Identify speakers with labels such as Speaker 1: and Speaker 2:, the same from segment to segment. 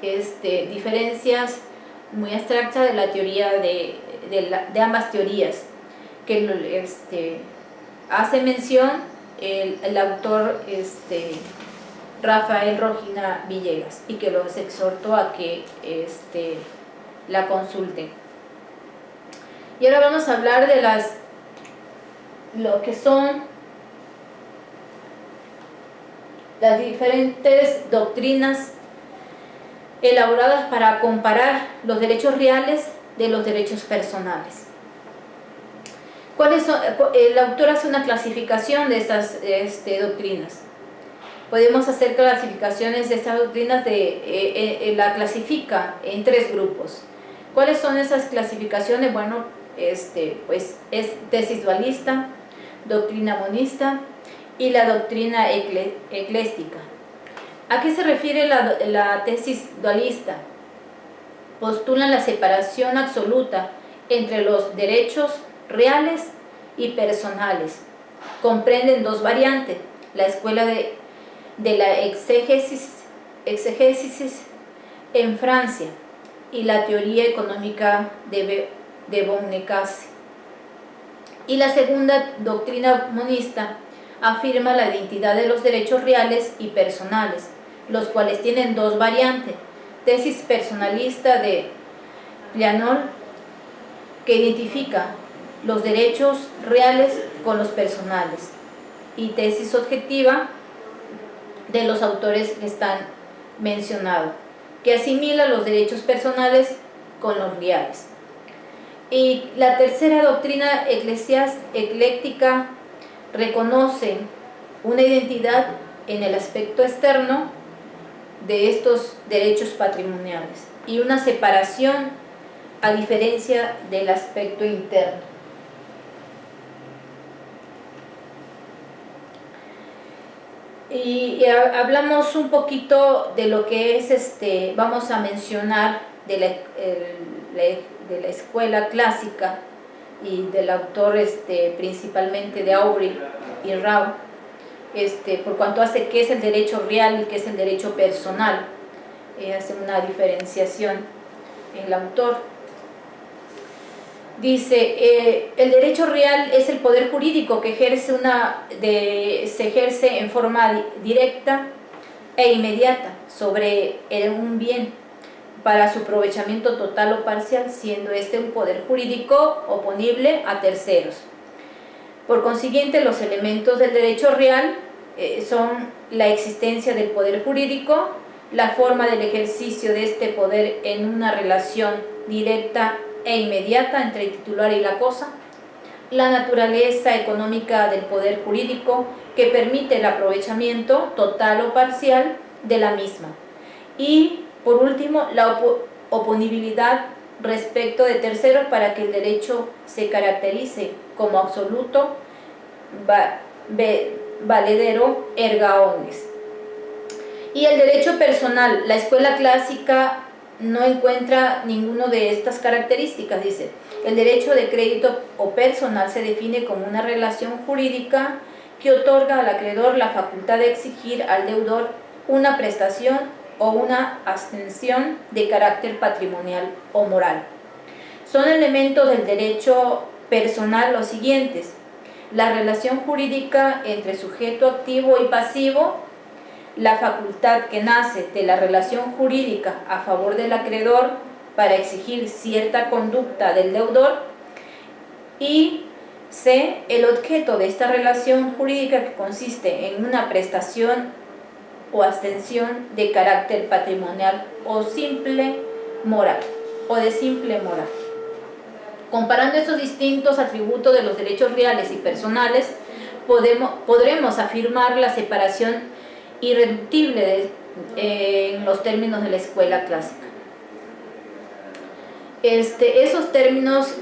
Speaker 1: diferencias muy abstractas de la teoría de ambas teorías, que hace mención el autor Rafael Rojina Villegas, y que los exhortó a que la consulten. Y ahora vamos a hablar de lo que son las diferentes doctrinas elaboradas para comparar los derechos reales de los derechos personales. El autor hace una clasificación de estas doctrinas. Podemos hacer clasificaciones de estas doctrinas, la clasifica en 3 grupos. ¿Cuáles son esas clasificaciones? Bueno, pues es tesis dualista, doctrina monista y la doctrina ecléstica. ¿A qué se refiere la tesis dualista? Postulan la separación absoluta entre los derechos reales y personales. Comprenden 2 variantes: la escuela de la exégesis en Francia y la teoría económica de Bonnecase. Y la segunda doctrina monista afirma la identidad de los derechos reales y personales, los cuales tienen 2 variantes: tesis personalista de Plianol, que identifica los derechos reales con los personales, y tesis objetiva de los autores que están mencionados, que asimila los derechos personales con los reales. Y la tercera doctrina ecléctica reconoce una identidad en el aspecto externo de estos derechos patrimoniales y una separación a diferencia del aspecto interno. Y hablamos un poquito de lo que es, vamos a mencionar de la escuela clásica y del autor principalmente de Aubry y Rao, por cuanto hace qué es el derecho real y qué es el derecho personal. Hace una diferenciación el autor. Dice, el derecho real es el poder jurídico que se ejerce en forma directa e inmediata sobre un bien para su aprovechamiento total o parcial, siendo un poder jurídico oponible a terceros. Por consiguiente, los elementos del derecho real son la existencia del poder jurídico, la forma del ejercicio de este poder en una relación directa e inmediata entre el titular y la cosa, la naturaleza económica del poder jurídico que permite el aprovechamiento total o parcial de la misma, y por último la oponibilidad respecto de terceros para que el derecho se caracterice como absoluto, valedero, erga omnes. Y el derecho personal, la escuela clásica no encuentra ninguno de estas características. Dice, el derecho de crédito o personal se define como una relación jurídica que otorga al acreedor la facultad de exigir al deudor una prestación o una abstención de carácter patrimonial o moral. Son elementos del derecho personal los siguientes: la relación jurídica entre sujeto activo y pasivo, la facultad que nace de la relación jurídica a favor del acreedor para exigir cierta conducta del deudor, y C, el objeto de esta relación jurídica, que consiste en una prestación o abstención de carácter patrimonial o simple moral, o de simple moral. Comparando estos distintos atributos de los derechos reales y personales, podremos afirmar la separación irreductible en los términos de la escuela clásica. Esos términos,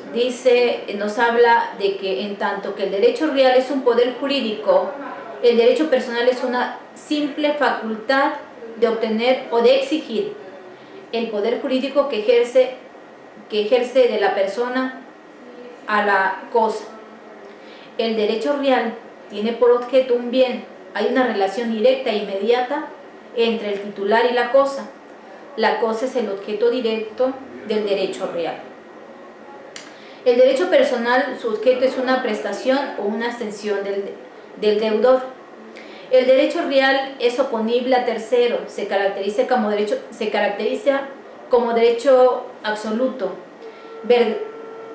Speaker 1: nos habla de que en tanto que el derecho real es un poder jurídico, el derecho personal es una simple facultad de obtener o de exigir el poder jurídico que ejerce de la persona a la cosa. El derecho real tiene por objeto un bien. Hay una relación directa e inmediata entre el titular y la cosa, la cosa es el objeto directo del derecho real. El derecho personal, su objeto es una prestación o una extensión del deudor. El derecho real es oponible a tercero, se caracteriza como derecho absoluto,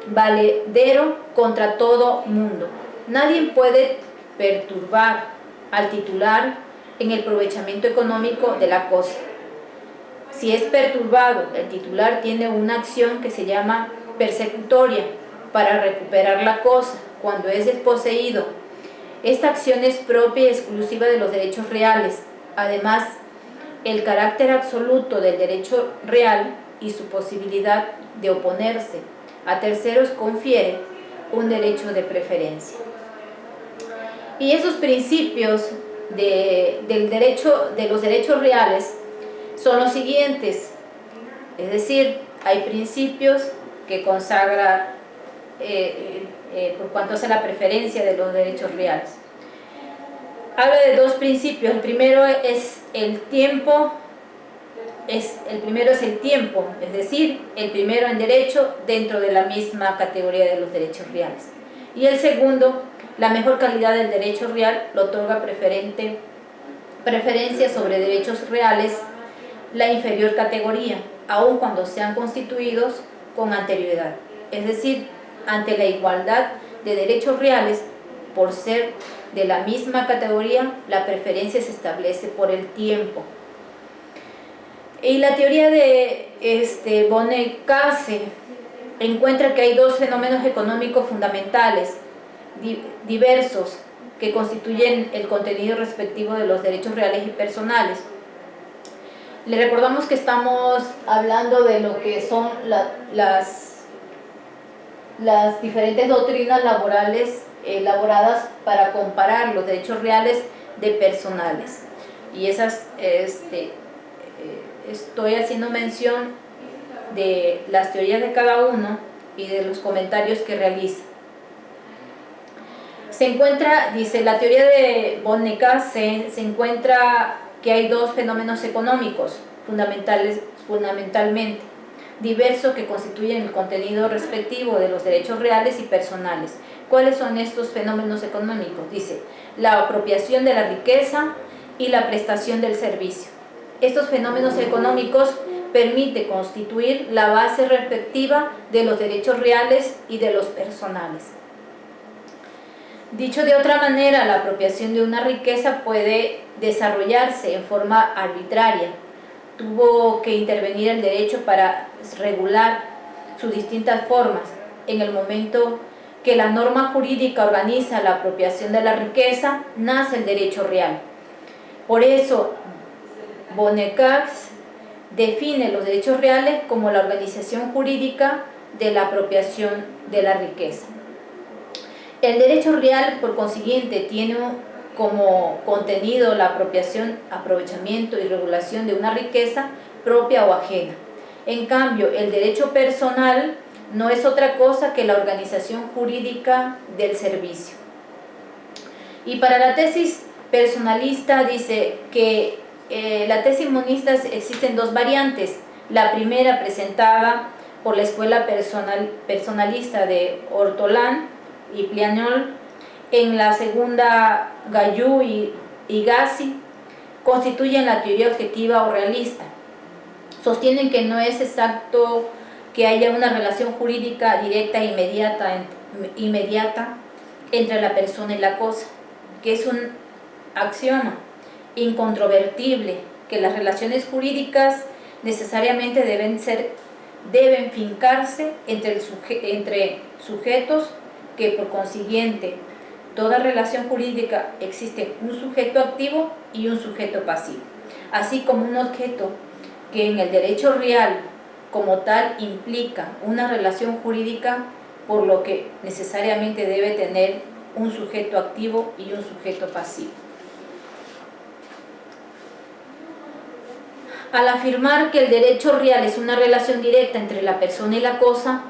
Speaker 1: valedero contra todo mundo. Nadie puede perturbar al titular en el aprovechamiento económico de la cosa. Si es perturbado, el titular tiene una acción que se llama persecutoria para recuperar la cosa cuando es desposeído. Esta acción es propia y exclusiva de los derechos reales. Además, el carácter absoluto del derecho real y su posibilidad de oponerse a terceros confiere un derecho de preferencia. Y esos principios de los derechos reales son los siguientes, es decir, hay principios que consagra por cuanto hace la preferencia de los derechos reales. Habla de dos principios. El primero es el tiempo, es decir, el primero en derecho dentro de la misma categoría de los derechos reales. Y el segundo, la mejor calidad del derecho real lo otorga preferencia sobre derechos reales la inferior categoría, aun cuando sean constituidos con anterioridad. Es decir, ante la igualdad de derechos reales, por ser de la misma categoría, la preferencia se establece por el tiempo. Y la teoría de Bonne-Case encuentra que hay dos fenómenos económicos fundamentales, diversos, que constituyen el contenido respectivo de los derechos reales y personales. Le recordamos que estamos hablando de lo que son las diferentes doctrinas laborales elaboradas para comparar los derechos reales de personales. Y esas, estoy haciendo mención de las teorías de cada uno y de los comentarios que realiza. Se encuentra, dice, la teoría de Bonne-Case se encuentra que hay dos fenómenos económicos fundamentalmente diversos que constituyen el contenido respectivo de los derechos reales y personales. ¿Cuáles son estos fenómenos económicos? Dice, la apropiación de la riqueza y la prestación del servicio. Estos fenómenos económicos permiten constituir la base respectiva de los derechos reales y de los personales. Dicho de otra manera, la apropiación de una riqueza puede desarrollarse en forma arbitraria. Tuvo que intervenir el derecho para regular sus distintas formas. En el momento que la norma jurídica organiza la apropiación de la riqueza, nace el derecho real. Por eso, Bonne-Case define los derechos reales como la organización jurídica de la apropiación de la riqueza. El derecho real, por consiguiente, tiene como contenido la apropiación, aprovechamiento y regulación de una riqueza propia o ajena. En cambio, el derecho personal no es otra cosa que la organización jurídica del servicio. Y para la tesis personalista dice que la tesis monista existen dos variantes. La primera presentada por la escuela personalista de Ortolan y Pliagnol, en la segunda Gallou y Gassi, constituyen la teoría objetiva o realista. Sostienen que no es exacto que haya una relación jurídica directa e inmediata entre la persona y la cosa, que es un axioma incontrovertible, que las relaciones jurídicas necesariamente deben fincarse entre sujetos, que por consiguiente toda relación jurídica existe un sujeto activo y un sujeto pasivo, así como un objeto que en el derecho real como tal implica una relación jurídica, por lo que necesariamente debe tener un sujeto activo y un sujeto pasivo. Al afirmar que el derecho real es una relación directa entre la persona y la cosa,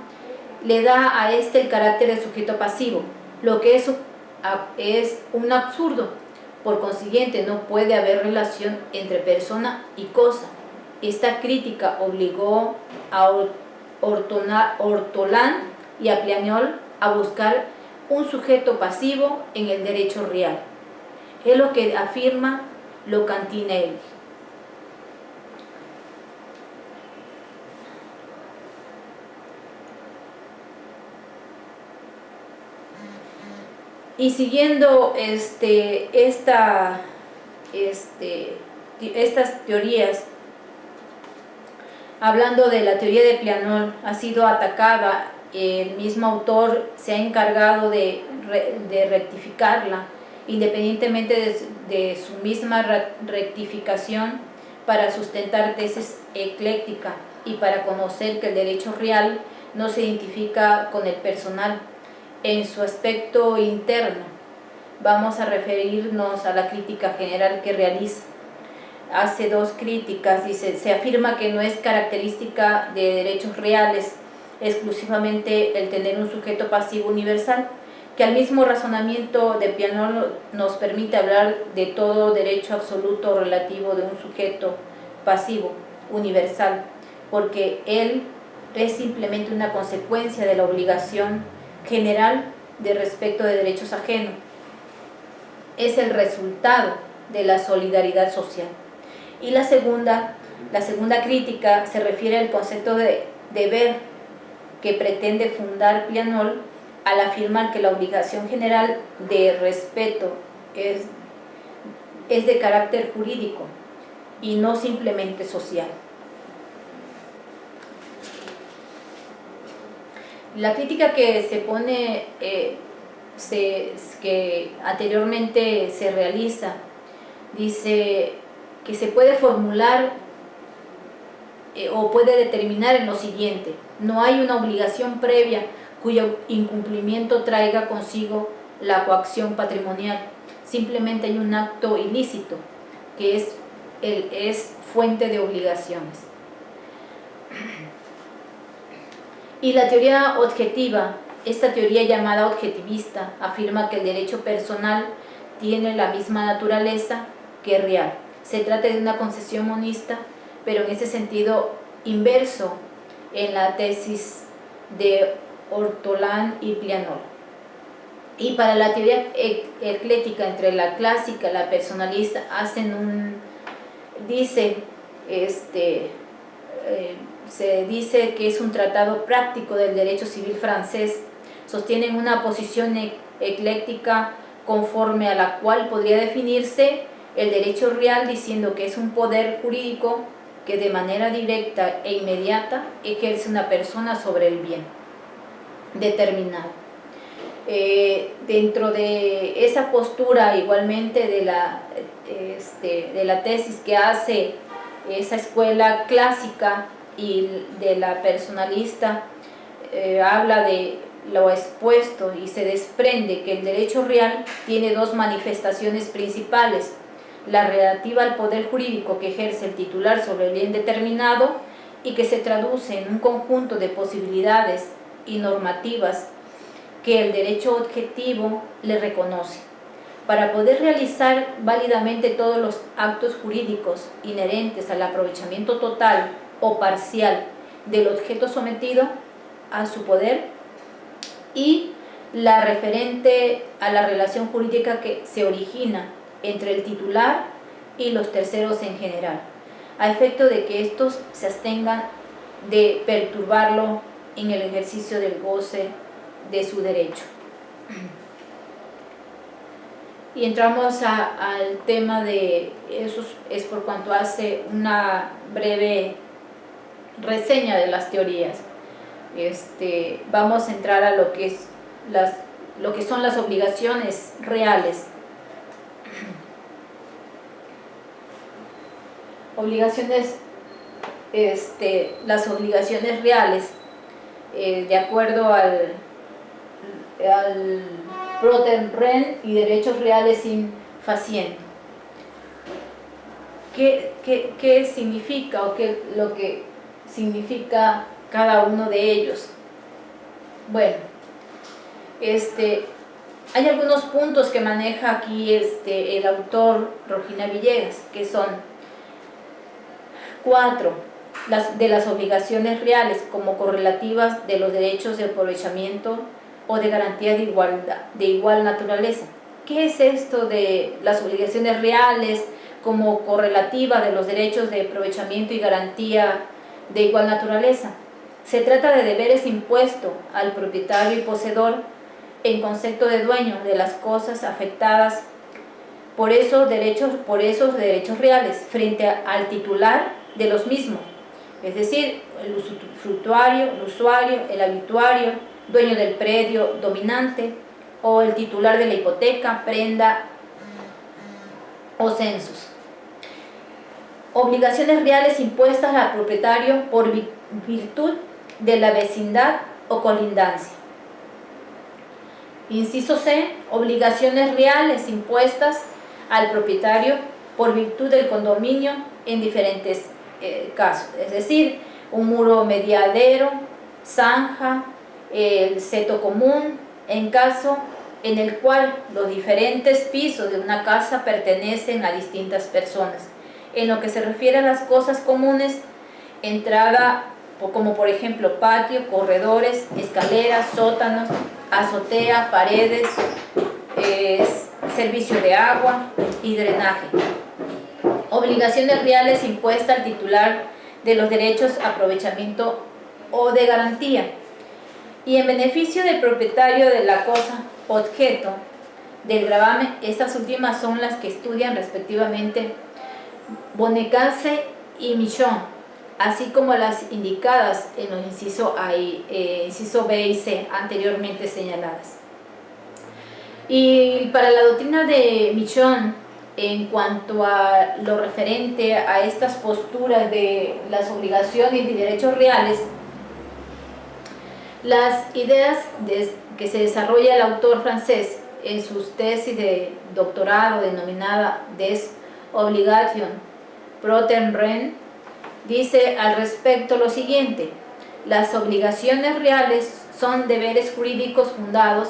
Speaker 1: le da a este el carácter de sujeto pasivo, lo que es un absurdo. Por consiguiente, no puede haber relación entre persona y cosa, esta crítica obligó a Ortolán y a Pliagnol a buscar un sujeto pasivo en el derecho real. Es lo que afirma Locantinelli. Y siguiendo estas teorías, hablando de la teoría de Pliagnol, ha sido atacada, el mismo autor se ha encargado de rectificarla, independientemente de su misma rectificación, para sustentar tesis ecléctica y para conocer que el derecho real no se identifica con el personal en su aspecto interno. Vamos a referirnos a la crítica general que realiza. Hace dos críticas, dice: se afirma que no es característica de derechos reales exclusivamente el tener un sujeto pasivo universal, que al mismo razonamiento de Pliagnol nos permite hablar de todo derecho absoluto relativo de un sujeto pasivo universal, porque él es simplemente una consecuencia de la obligación general de respeto de derechos ajenos. Es el resultado de la solidaridad social. Y la segunda crítica se refiere al concepto de deber que pretende fundar Pliagnol al afirmar que la obligación general de respeto es de carácter jurídico y no simplemente social. La crítica que se pone, que anteriormente se realiza, dice que se puede formular o puede determinar en lo siguiente: no hay una obligación previa cuyo incumplimiento traiga consigo la coacción patrimonial, simplemente hay un acto ilícito que es fuente de obligaciones. Y la teoría objetiva, esta teoría llamada objetivista, afirma que el derecho personal tiene la misma naturaleza que real. Se trata de una concesión monista, pero en ese sentido inverso en la tesis de Ortolán y Pliagnol. Y para la teoría ecléctica, entre la clásica y la personalista, se dice que es un tratado práctico del derecho civil francés. Sostienen una posición ecléctica conforme a la cual podría definirse el derecho real diciendo que es un poder jurídico que de manera directa e inmediata ejerce una persona sobre el bien determinado. Dentro de esa postura, igualmente de la tesis que hace esa escuela clásica y de la personalista, habla de lo expuesto y se desprende que el derecho real tiene dos manifestaciones principales: la relativa al poder jurídico que ejerce el titular sobre el bien determinado y que se traduce en un conjunto de posibilidades y normativas que el derecho objetivo le reconoce. Para poder realizar válidamente todos los actos jurídicos inherentes al aprovechamiento total o parcial del objeto sometido a su poder, y la referente a la relación jurídica que se origina entre el titular y los terceros en general, a efecto de que estos se abstengan de perturbarlo en el ejercicio del goce de su derecho. Y entramos al tema de eso, es por cuanto hace una breve reseña de las teorías. Vamos a entrar a lo que son las obligaciones reales. Las obligaciones reales, de acuerdo al Brotenbrenn y derechos reales sin faciendo. ¿Qué significa o qué lo que significa cada uno de ellos? Bueno, hay algunos puntos que maneja aquí el autor Regina Villegas, que son: 4. De las obligaciones reales como correlativas de los derechos de aprovechamiento o de garantía de igual naturaleza. ¿Qué es esto de las obligaciones reales como correlativas de los derechos de aprovechamiento y garantía de igual naturaleza? Se trata de deberes impuestos al propietario y poseedor en concepto de dueño de las cosas afectadas por esos derechos reales frente al titular de los mismos, es decir, el usufructuario, el usuario, el habituario, dueño del predio dominante o el titular de la hipoteca, prenda o censos. Obligaciones reales impuestas al propietario por virtud de la vecindad o colindancia. Inciso C. Obligaciones reales impuestas al propietario por virtud del condominio en diferentes casos, es decir, un muro mediadero, zanja, el seto común, en caso en el cual los diferentes pisos de una casa pertenecen a distintas personas. En lo que se refiere a las cosas comunes, entrada como por ejemplo patio, corredores, escaleras, sótanos, azotea, paredes, servicio de agua y drenaje. Obligaciones reales impuestas al titular de los derechos a aprovechamiento o de garantía. Y en beneficio del propietario de la cosa objeto del gravamen, estas últimas son las que estudian respectivamente Bonnecasse y Michon, así como las indicadas en los inciso B y C anteriormente señaladas. Y para la doctrina de Michon, en cuanto a lo referente a estas posturas de las obligaciones y derechos reales, las ideas que se desarrolla el autor francés en sus tesis de doctorado denominada Des Obligations pro terrain, dice al respecto lo siguiente: las obligaciones reales son deberes jurídicos fundados